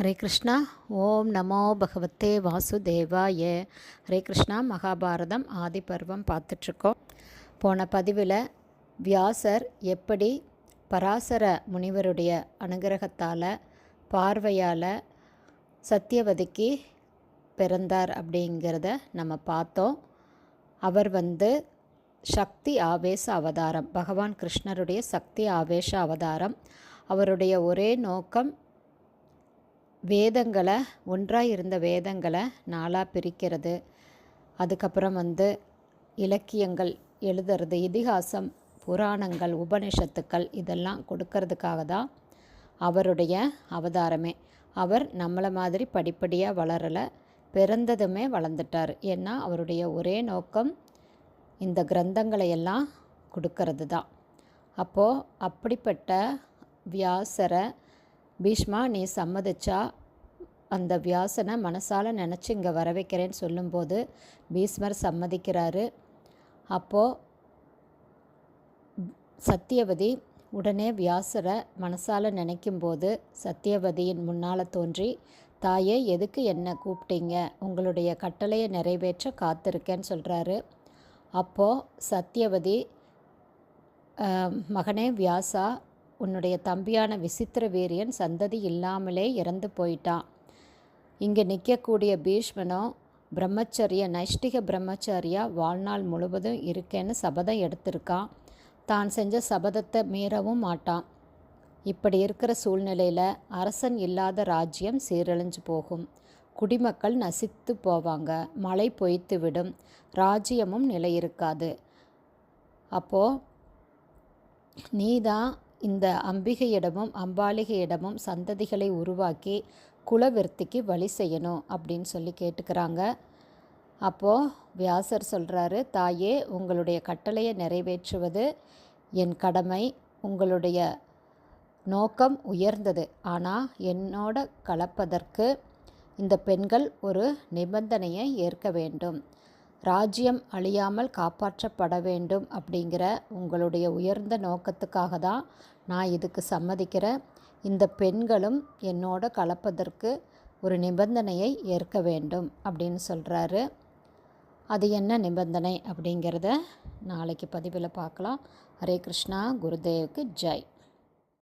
ஹரே கிருஷ்ணா. ஓம் நமோ பகவத்தே வாசுதேவாய. ஹரே கிருஷ்ணா. மகாபாரதம் ஆதி பருவம் பார்த்துட்ருக்கோம். போன பதிவில் வியாசர் எப்படி பராசர முனிவருடைய அனுகிரகத்தால் பார்வையால் சத்தியவதிக்கு பிறந்தார் அப்படிங்கிறத நம்ம பார்த்தோம். அவர் சக்தி ஆவேச அவதாரம், பகவான் கிருஷ்ணருடைய சக்தி ஆவேச அவதாரம். அவருடைய ஒரே நோக்கம் வேதங்களை, ஒன்றாக இருந்த வேதங்களை நாளாக பிரிக்கிறது, அதுக்கப்புறம் இலக்கியங்கள் எழுதுறது, இதிகாசம், புராணங்கள், உபனிஷத்துக்கள் இதெல்லாம் கொடுக்கறதுக்காக தான் அவருடைய அவதாரமே. அவர் நம்மளை மாதிரி படிப்படியாக வளரலை, பிறந்ததுமே வளர்ந்துட்டார். ஏன்னா அவருடைய ஒரே நோக்கம் இந்த கிரந்தங்களை எல்லாம் கொடுக்கறது தான். அப்போது அப்படிப்பட்ட வியாசரை பீஷ்மா நீ சம்மதிச்சா அந்த வியாசனை மனசால் நினச்சி இங்கே வர வைக்கிறேன்னு சொல்லும்போது பீஷ்மர் சம்மதிக்கிறாரு. அப்போது சத்தியவதி உடனே வியாசரை மனசால் நினைக்கும்போது சத்தியவதியின் முன்னால் தோன்றி, தாயே எதுக்கு என்னை கூப்பிட்டீங்க, உங்களுடைய கட்டளையை நிறைவேற்ற காத்திருக்கேன்னு சொல்கிறாரு. அப்போது சத்தியவதி, மகனே வியாசா, உன்னுடைய தம்பியான விசித்திர வீரியன் சந்ததி இல்லாமலே இறந்து போயிட்டான். இங்கே நிற்கக்கூடிய பீஷ்மனோ பிரம்மச்சரிய, நைஷ்டிக பிரம்மச்சரியா வாழ்நாள் முழுவதும் இருக்கேன்னு சபதம் எடுத்திருக்கான். தான் செஞ்ச சபதத்தை மீறவும் மாட்டான். இப்படி இருக்கிற சூழ்நிலையில் அரசன் இல்லாத ராஜ்யம் சீரழிஞ்சு போகும், குடிமக்கள் நசித்து போவாங்க, மழை பொய்த்து விடும், ராஜ்யமும் நிலையிருக்காது. அப்போது நீதான் இந்த அம்பிகையிடமும் அம்பாலிகையிடமும் சந்ததிகளை உருவாக்கி குலவிருத்திக்கு வழி செய்யணும் அப்படின்னு சொல்லி கேட்டுக்கிறாங்க. அப்போது வியாசர் சொல்கிறாரு, தாயே உங்களுடைய கட்டளையை நிறைவேற்றுவது என் கடமை, உங்களுடைய நோக்கம் உயர்ந்தது. ஆனால் என்னோட கலப்பதற்கு இந்த பெண்கள் ஒரு நிபந்தனையை ஏற்க வேண்டும். ராஜ்யம் அழியாமல் காப்பாற்றப்பட வேண்டும் அப்படிங்கிற உங்களுடைய உயர்ந்த நோக்கத்துக்காக தான் நான் இதுக்கு சம்மதிக்கிறேன். இந்த பெண்களும் என்னோட கலப்பதற்கு ஒரு நிபந்தனையை ஏற்க வேண்டும் அப்படின்னு சொல்கிறாரு. அது என்ன நிபந்தனை அப்படிங்கிறத நாளைக்கு பதிவில் பார்க்கலாம். ஹரே கிருஷ்ணா. குருதேவுக்கு ஜெய்.